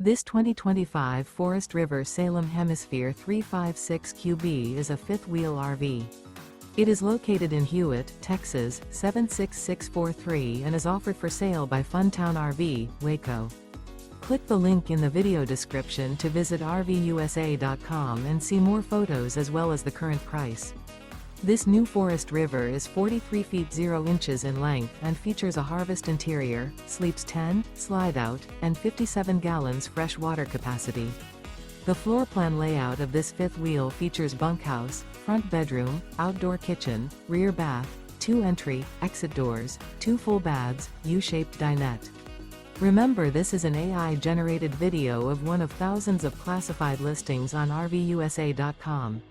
This 2025 Forest River Salem Hemisphere 356QB is a fifth-wheel RV. It is located in Hewitt, Texas, 76643 and is offered for sale by Funtown RV, Waco. Click the link in the video description to visit RVUSA.com and see more photos as well as the current price. This new Forest River is 43 feet 0 inches in length and features a harvest interior, sleeps 10, slide-out, and 57 gallons fresh water capacity. The floor plan layout of this fifth wheel features bunkhouse, front bedroom, outdoor kitchen, rear bath, 2 entry, exit doors, 2 full baths, U-shaped dinette. Remember, this is an AI-generated video of one of thousands of classified listings on RVUSA.com.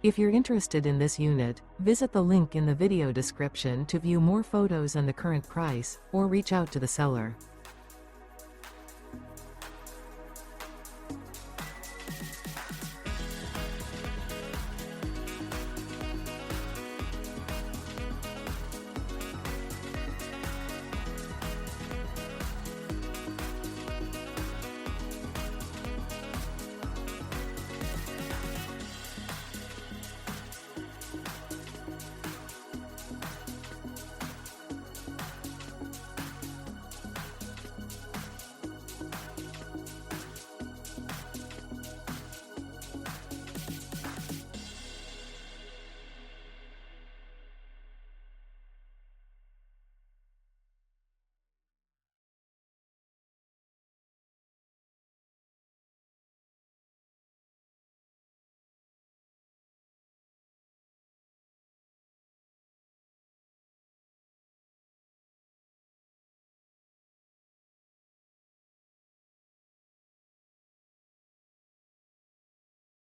If you're interested in this unit, visit the link in the video description to view more photos and the current price, or reach out to the seller.